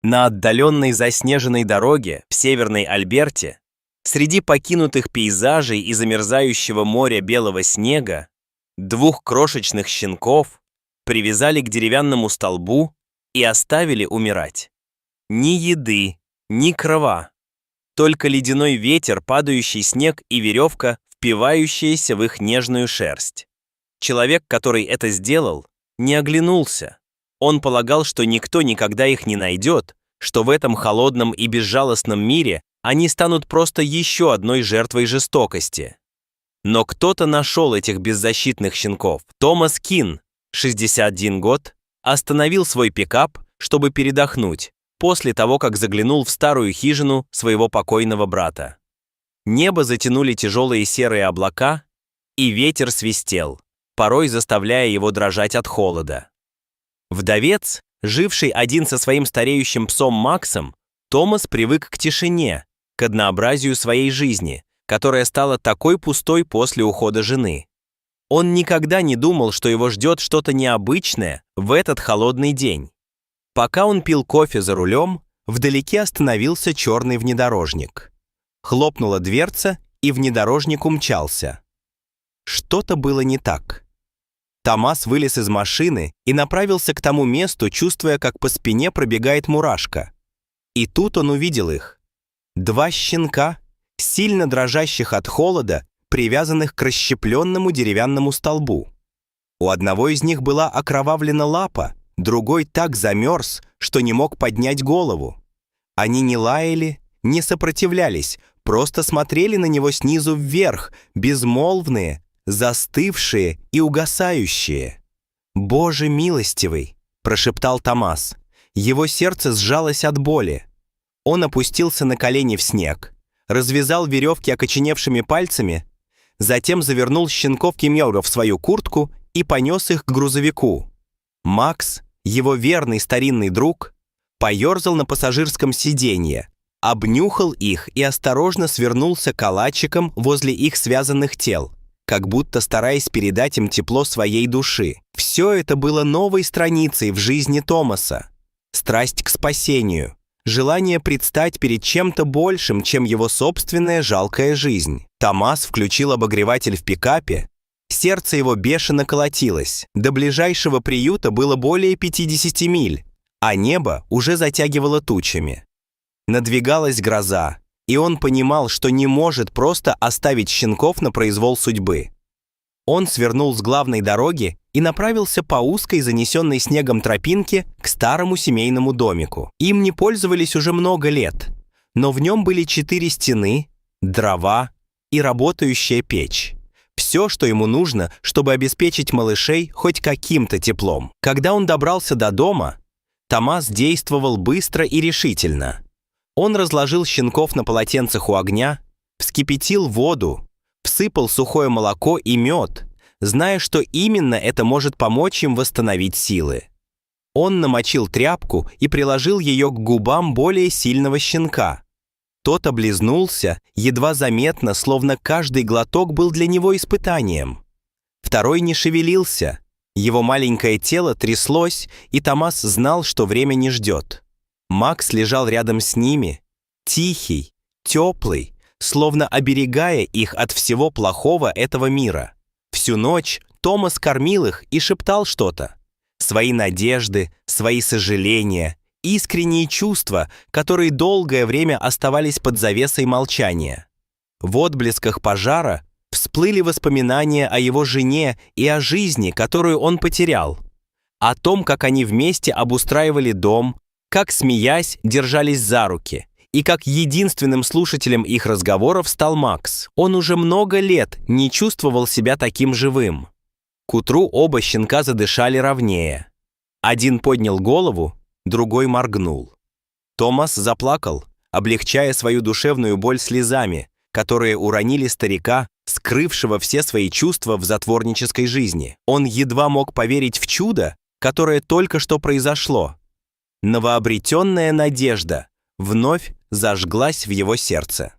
На отдаленной заснеженной дороге в Северной Альберте, среди покинутых пейзажей и замерзающего моря белого снега, двух крошечных щенков привязали к деревянному столбу и оставили умирать. Ни еды, ни крова, только ледяной ветер, падающий снег и веревка, впивающаяся в их нежную шерсть. Человек, который это сделал, не оглянулся. Он полагал, что никто никогда их не найдет, что в этом холодном и безжалостном мире они станут просто еще одной жертвой жестокости. Но кто-то нашел этих беззащитных щенков. Томас Кин, 61 год, остановил свой пикап, чтобы передохнуть, после того, как заглянул в старую хижину своего покойного брата. Небо затянули тяжелые серые облака, и ветер свистел, порой заставляя его дрожать от холода. Вдовец, живший один со своим стареющим псом Максом, Томас привык к тишине, к однообразию своей жизни, которая стала такой пустой после ухода жены. Он никогда не думал, что его ждет что-то необычное в этот холодный день. Пока он пил кофе за рулем, вдалеке остановился черный внедорожник. Хлопнула дверца, и внедорожник умчался. Что-то было не так. Томас вылез из машины и направился к тому месту, чувствуя, как по спине пробегает мурашка. И тут он увидел их. Два щенка, сильно дрожащих от холода, привязанных к расщепленному деревянному столбу. У одного из них была окровавлена лапа, другой так замерз, что не мог поднять голову. Они не лаяли, не сопротивлялись, просто смотрели на него снизу вверх, безмолвные, застывшие и угасающие. «Боже милостивый!» – прошептал Томас. Его сердце сжалось от боли. Он опустился на колени в снег, развязал веревки окоченевшими пальцами, затем завернул щенков Кимьора в свою куртку и понес их к грузовику. Макс, его верный старинный друг, поерзал на пассажирском сиденье, обнюхал их и осторожно свернулся калачиком возле их связанных тел, как будто стараясь передать им тепло своей души. Все это было новой страницей в жизни Томаса. Страсть к спасению, желание предстать перед чем-то большим, чем его собственная жалкая жизнь. Томас включил обогреватель в пикапе. Сердце его бешено колотилось. До ближайшего приюта было более 50 миль, а небо уже затягивало тучами. Надвигалась гроза, и он понимал, что не может просто оставить щенков на произвол судьбы. Он свернул с главной дороги и направился по узкой, занесенной снегом тропинке к старому семейному домику. Им не пользовались уже много лет, но в нем были 4 стены, дрова и работающая печь. Все, что ему нужно, чтобы обеспечить малышей хоть каким-то теплом. Когда он добрался до дома, Томас действовал быстро и решительно. Он разложил щенков на полотенцах у огня, вскипятил воду, всыпал сухое молоко и мед, зная, что именно это может помочь им восстановить силы. Он намочил тряпку и приложил ее к губам более сильного щенка. Тот облизнулся, едва заметно, словно каждый глоток был для него испытанием. Второй не шевелился, его маленькое тело тряслось, и Томас знал, что время не ждет. Макс лежал рядом с ними, тихий, теплый, словно оберегая их от всего плохого этого мира. Всю ночь Томас кормил их и шептал что-то. Свои надежды, свои сожаления, искренние чувства, которые долгое время оставались под завесой молчания. В отблесках пожара всплыли воспоминания о его жене и о жизни, которую он потерял. О том, как они вместе обустраивали дом, как, смеясь, держались за руки, и как единственным слушателем их разговоров стал Макс. Он уже много лет не чувствовал себя таким живым. К утру оба щенка задышали ровнее. Один поднял голову, другой моргнул. Томас заплакал, облегчая свою душевную боль слезами, которые уронили старика, скрывшего все свои чувства в затворнической жизни. Он едва мог поверить в чудо, которое только что произошло. Новообретенная надежда вновь зажглась в его сердце.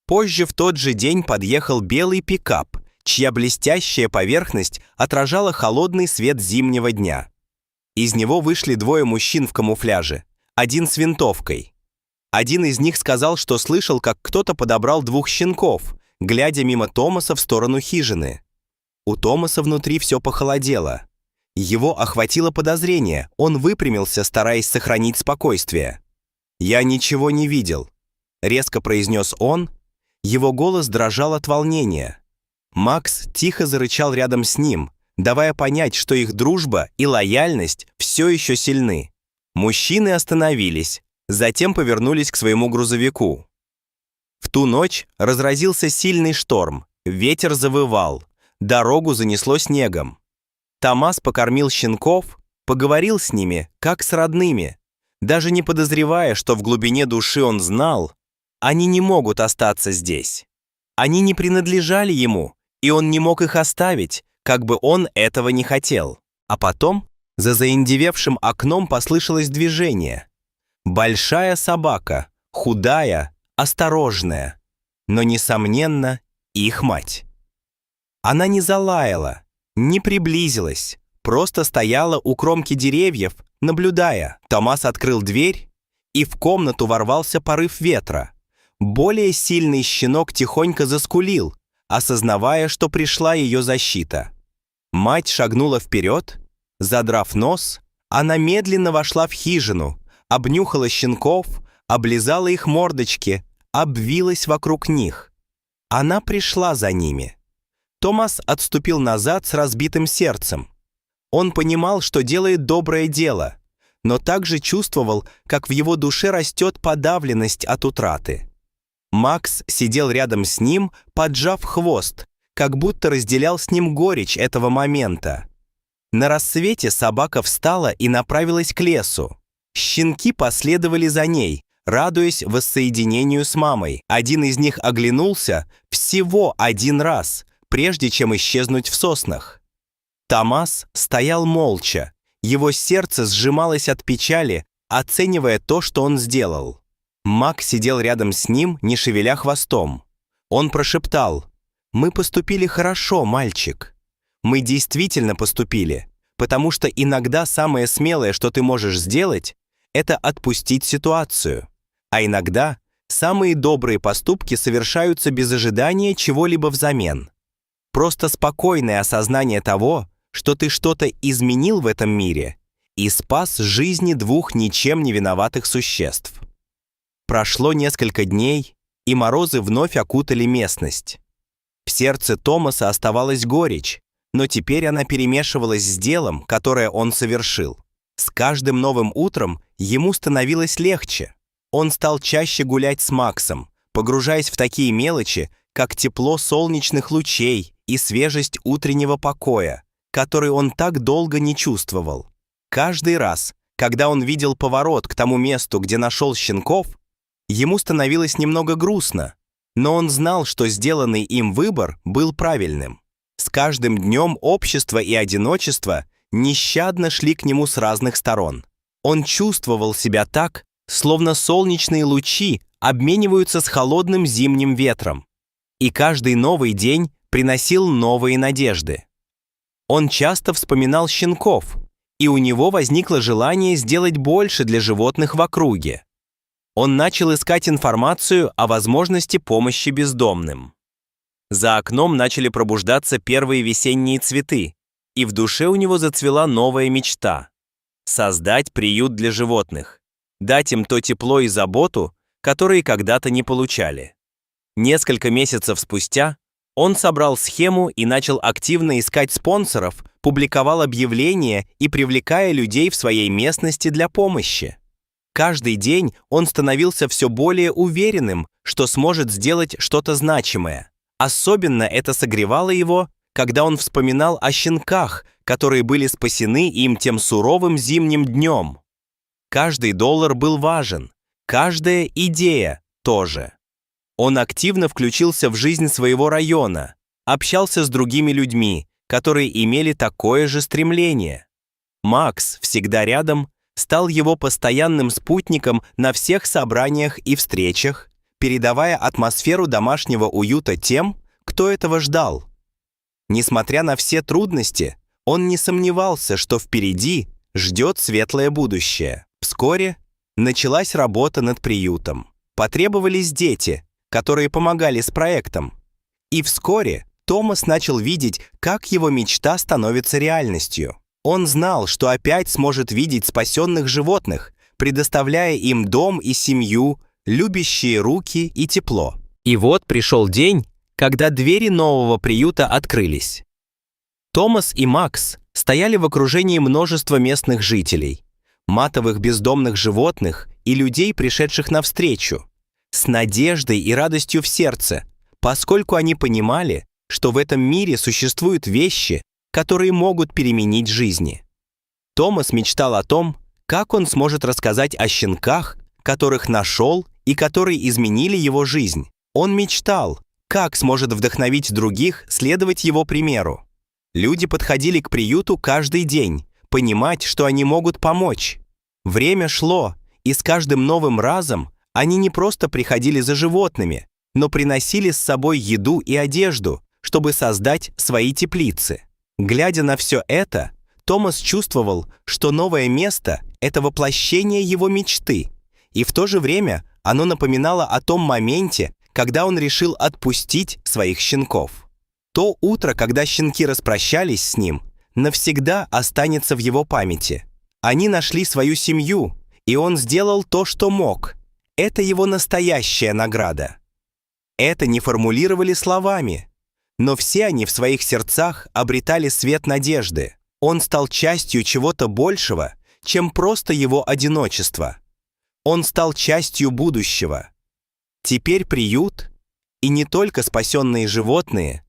Позже в тот же день подъехал белый пикап, чья блестящая поверхность отражала холодный свет зимнего дня. Из него вышли двое мужчин в камуфляже. один с винтовкой. Один из них сказал, что слышал, как кто-то подобрал 2 щенков, глядя мимо Томаса в сторону хижины. У Томаса внутри все похолодело. Его охватило подозрение, он выпрямился, стараясь сохранить спокойствие. «Я ничего не видел», — резко произнес он. Его голос дрожал от волнения. Макс тихо зарычал рядом с ним, давая понять, что их дружба и лояльность все еще сильны. Мужчины остановились, затем повернулись к своему грузовику. В ту ночь разразился сильный шторм, ветер завывал, дорогу занесло снегом. Томас покормил щенков, поговорил с ними, как с родными, даже не подозревая, что в глубине души он знал, они не могут остаться здесь. Они не принадлежали ему, и он не мог их оставить, как бы он этого не хотел. А потом за заиндевевшим окном послышалось движение. Большая собака, худая, осторожная, но, несомненно, их мать. Она не залаяла, не приблизилась, просто стояла у кромки деревьев, наблюдая. Томас открыл дверь, и в комнату ворвался порыв ветра. Более сильный щенок тихонько заскулил, осознавая, что пришла ее защита. Мать шагнула вперед, задрав нос, она медленно вошла в хижину, обнюхала щенков, облизала их мордочки, обвилась вокруг них. Она пришла за ними. Томас отступил назад с разбитым сердцем. Он понимал, что делает доброе дело, но также чувствовал, как в его душе растет подавленность от утраты. Макс сидел рядом с ним, поджав хвост, как будто разделял с ним горечь этого момента. На рассвете собака встала и направилась к лесу. Щенки последовали за ней, радуясь воссоединению с мамой. Один из них оглянулся всего один раз, прежде чем исчезнуть в соснах. Томас стоял молча, его сердце сжималось от печали, оценивая то, что он сделал. Мак сидел рядом с ним, не шевеля хвостом. Он прошептал: «Мы поступили хорошо, мальчик. Мы действительно поступили, потому что иногда самое смелое, что ты можешь сделать, это отпустить ситуацию. А иногда самые добрые поступки совершаются без ожидания чего-либо взамен. Просто спокойное осознание того, что ты что-то изменил в этом мире и спас жизни 2 ничем не виноватых существ». Прошло несколько дней, и морозы вновь окутали местность. В сердце Томаса оставалась горечь, но теперь она перемешивалась с делом, которое он совершил. С каждым новым утром ему становилось легче. Он стал чаще гулять с Максом, погружаясь в такие мелочи, как тепло солнечных лучей и свежесть утреннего покоя, который он так долго не чувствовал. Каждый раз, когда он видел поворот к тому месту, где нашел щенков, ему становилось немного грустно, но он знал, что сделанный им выбор был правильным. С каждым днем общество и одиночество нещадно шли к нему с разных сторон. Он чувствовал себя так, словно солнечные лучи обмениваются с холодным зимним ветром. И каждый новый день приносил новые надежды. Он часто вспоминал щенков, и у него возникло желание сделать больше для животных в округе. Он начал искать информацию о возможности помощи бездомным. За окном начали пробуждаться первые весенние цветы, и в душе у него зацвела новая мечта – создать приют для животных, дать им то тепло и заботу, которые когда-то не получали. Несколько месяцев спустя он собрал схему и начал активно искать спонсоров, публиковал объявления и привлекая людей в своей местности для помощи. Каждый день он становился все более уверенным, что сможет сделать что-то значимое. Особенно это согревало его, когда он вспоминал о щенках, которые были спасены им тем суровым зимним днем. Каждый доллар был важен, каждая идея тоже. Он активно включился в жизнь своего района, общался с другими людьми, которые имели такое же стремление. Макс, всегда рядом, стал его постоянным спутником на всех собраниях и встречах, передавая атмосферу домашнего уюта тем, кто этого ждал. Несмотря на все трудности, он не сомневался, что впереди ждет светлое будущее. Вскоре Началась работа над приютом. Потребовались дети, которые помогали с проектом. И вскоре Томас начал видеть, как его мечта становится реальностью. Он знал, что опять сможет видеть спасенных животных, предоставляя им дом и семью, любящие руки и тепло. И вот пришел день, когда двери нового приюта открылись. Томас и Макс стояли в окружении множества местных жителей, матовых бездомных животных и людей, пришедших навстречу, с надеждой и радостью в сердце, поскольку они понимали, что в этом мире существуют вещи, которые могут переменить жизни. Томас мечтал о том, как он сможет рассказать о щенках, которых нашел и которые изменили его жизнь. Он мечтал, как сможет вдохновить других следовать его примеру. Люди подходили к приюту каждый день, понимать, что они могут помочь. Время шло, и с каждым новым разом они не просто приходили за животными, но приносили с собой еду и одежду, чтобы создать свои теплицы. Глядя на все это, Томас чувствовал, что новое место — это воплощение его мечты, и в то же время оно напоминало о том моменте, когда он решил отпустить своих щенков. То утро, когда щенки распрощались с ним, навсегда останется в его памяти. Они нашли свою семью, и он сделал то, что мог. Это его настоящая награда. Это не формулировали словами, но все они в своих сердцах обретали свет надежды. Он стал частью чего-то большего, чем просто его одиночество. Он стал частью будущего. Теперь приют, и не только спасенные животные,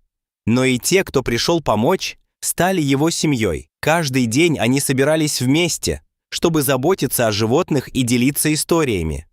но и те, кто пришел помочь, стали его семьей. Каждый день они собирались вместе, чтобы заботиться о животных и делиться историями.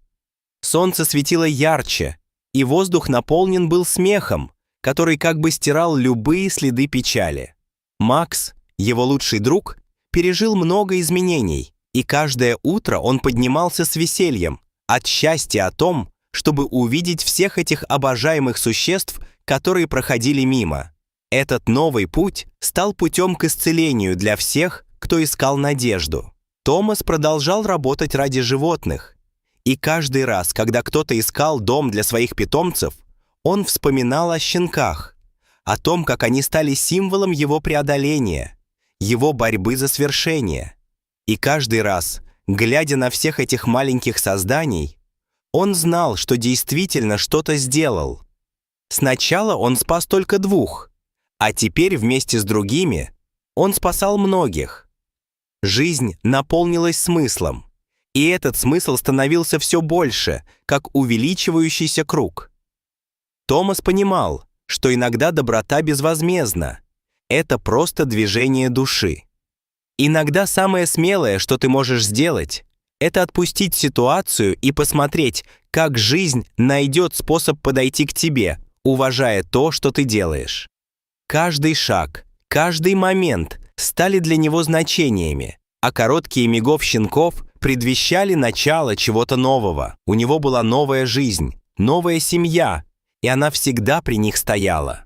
Солнце светило ярче, и воздух наполнен был смехом, который как бы стирал любые следы печали. Макс, его лучший друг, пережил много изменений, и каждое утро он поднимался с весельем, от счастья о том, чтобы увидеть всех этих обожаемых существ, которые проходили мимо. Этот новый путь стал путем к исцелению для всех, кто искал надежду. Томас продолжал работать ради животных, и каждый раз, когда кто-то искал дом для своих питомцев, он вспоминал о щенках, о том, как они стали символом его преодоления, его борьбы за свершение. И каждый раз, глядя на всех этих маленьких созданий, он знал, что действительно что-то сделал. Сначала он спас только 2, а теперь вместе с другими он спасал многих. Жизнь наполнилась смыслом, и этот смысл становился все больше, как увеличивающийся круг. Томас понимал, что иногда доброта безвозмездна. Это просто движение души. Иногда самое смелое, что ты можешь сделать, это отпустить ситуацию и посмотреть, как жизнь найдет способ подойти к тебе, уважая то, что ты делаешь. Каждый шаг, каждый момент стали для него значениями, а короткие мигов щенков предвещали начало чего-то нового. У него была новая жизнь, новая семья, и она всегда при них стояла.